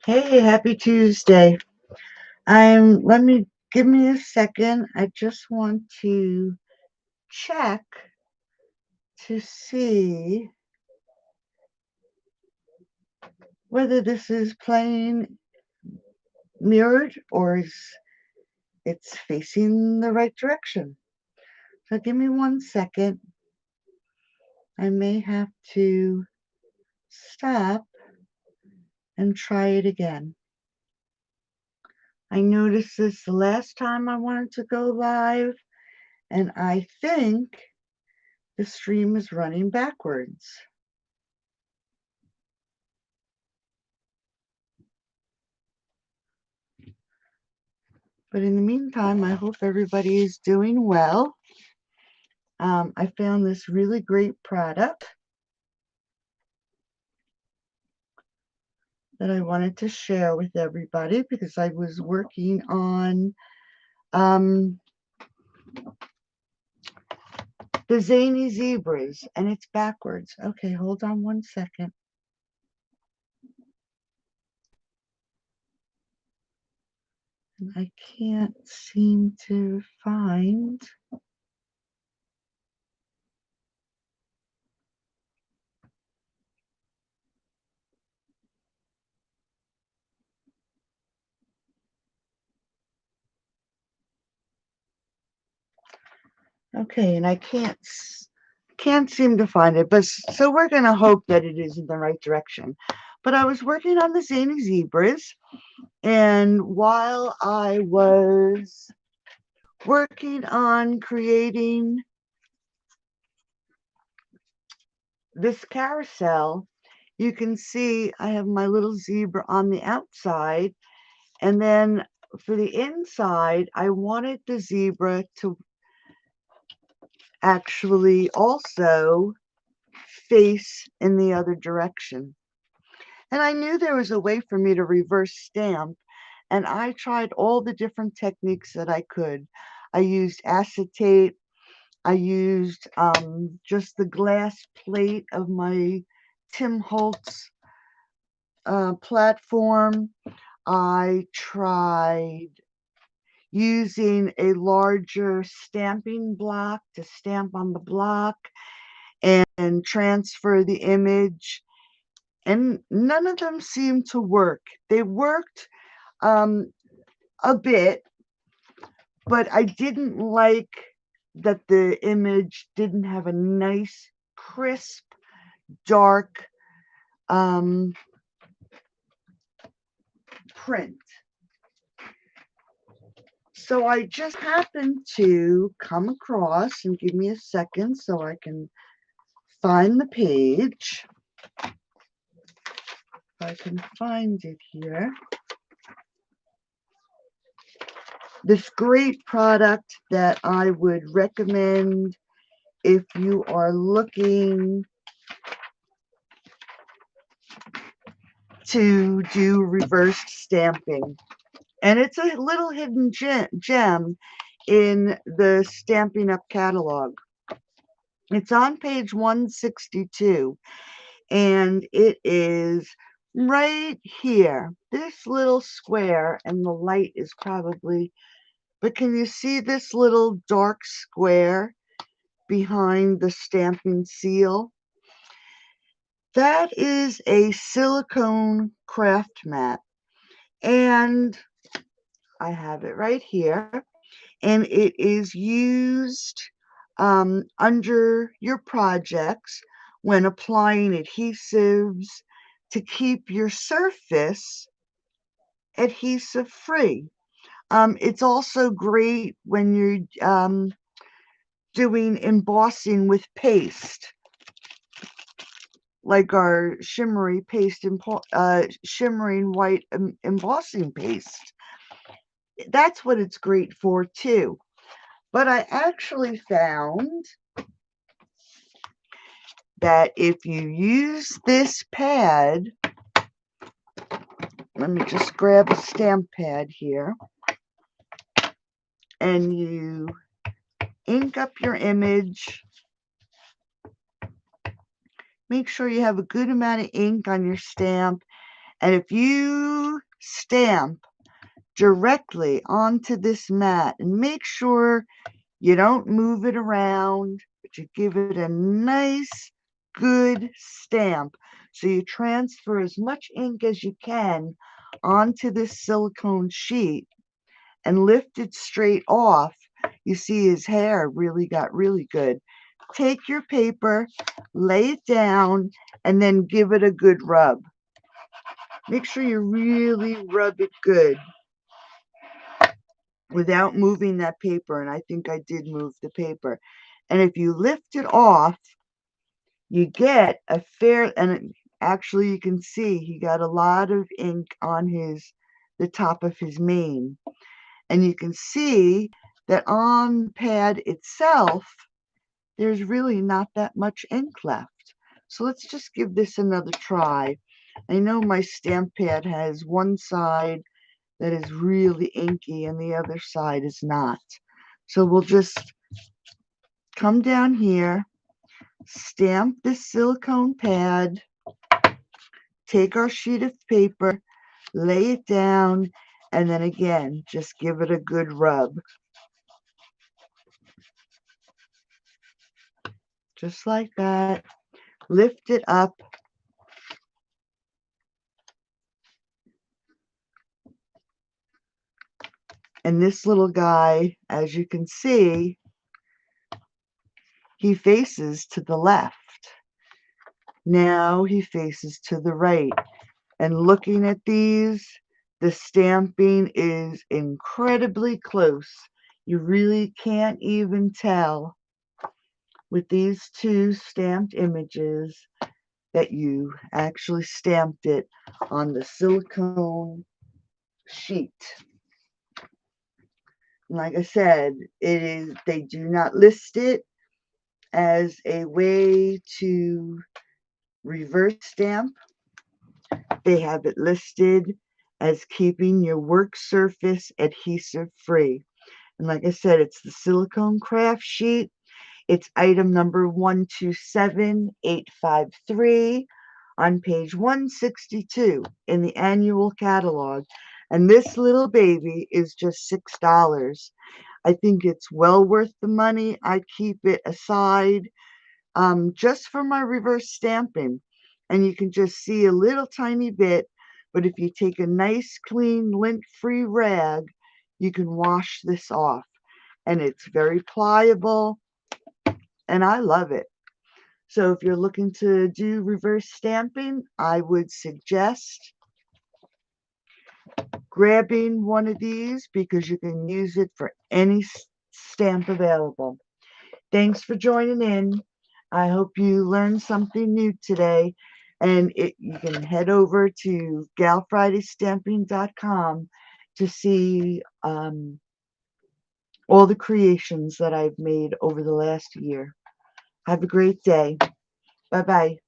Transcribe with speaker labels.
Speaker 1: Hey, happy Tuesday. Let me give me a second. I just want to check to see whether this is playing mirrored or is it's facing the right direction. So give me 1 second. I may have to stop and try it again. I noticed this the last time I wanted to go live, and I think the stream is running backwards. But in the meantime, I hope everybody is doing well. I found this really great product that I wanted to share with everybody because I was working on the Zany Zebras, and it's backwards. Okay, hold on 1 second. And I can't seem to find. Okay, and I can't seem to find it, but so we're going to hope that it is in the right direction. But I was working on the Zany Zebras, and while I was working on creating this carousel, you can see I have my little zebra on the outside, and then for the inside, I wanted the zebra to actually also face in the other direction. And I knew there was a way for me to reverse stamp, and I tried all the different techniques that I could. I used acetate. I used just the glass plate of my Tim Holtz platform. I tried using a larger stamping block to stamp on the block and transfer the image, and none of them seemed to work. They worked a bit, but I didn't like that the image didn't have a nice, crisp, dark print. So I just happened to come across, and give me a second so I can find the page. If I can find it here. This great product that I would recommend if you are looking to do reversed stamping. And it's a little hidden gem in the Stampin' Up! Catalog. It's on page 162, and it is right here. This little square, and the light is probably, but can you see this little dark square behind the stamping seal? That is a silicone craft mat, and I have it right here, and it is used under your projects when applying adhesives to keep your surface adhesive free. It's also great when you're doing embossing with paste, like our shimmery paste, shimmering white embossing paste. That's what it's great for too. But I actually found that if you use this pad, let me just grab a stamp pad here, and you ink up your image, make sure you have a good amount of ink on your stamp, And if you stamp directly onto this mat and make sure you don't move it around, but you give it a nice, good stamp. So you transfer as much ink as you can onto this silicone sheet and lift it straight off. You see his hair really got really good. Take your paper, lay it down, and then give it a good rub. Make sure you really rub it good without moving that paper, and I think I did move the paper. And if you lift it off, you get a fair, and actually you can see he got a lot of ink on the top of his mane. And you can see that on the pad itself, there's really not that much ink left. So let's just give this another try. I know my stamp pad has one side that is really inky and the other side is not. So we'll just come down here, stamp this silicone pad, take our sheet of paper, lay it down, and then again, just give it a good rub. Just like that. Lift it up. And this little guy, as you can see, he faces to the left. Now he faces to the right. And looking at these, the stamping is incredibly close. You really can't even tell with these two stamped images that you actually stamped it on the silicone sheet. And like I said, they do not list it as a way to reverse stamp. They have it listed as keeping your work surface adhesive free. And like I said, it's the silicone craft sheet. It's item number 127853 on page 162 in the annual catalog. And this little baby is just $6. I think it's well worth the money. I keep it aside just for my reverse stamping. And you can just see a little tiny bit, but if you take a nice clean lint-free rag, you can wash this off. And it's very pliable, and I love it. So if you're looking to do reverse stamping, I would suggest grabbing one of these because you can use it for any stamp available. Thanks for joining in. I hope you learned something new today. And you can head over to galfridaystamping.com to see all the creations that I've made over the last year. Have a great day. Bye-bye.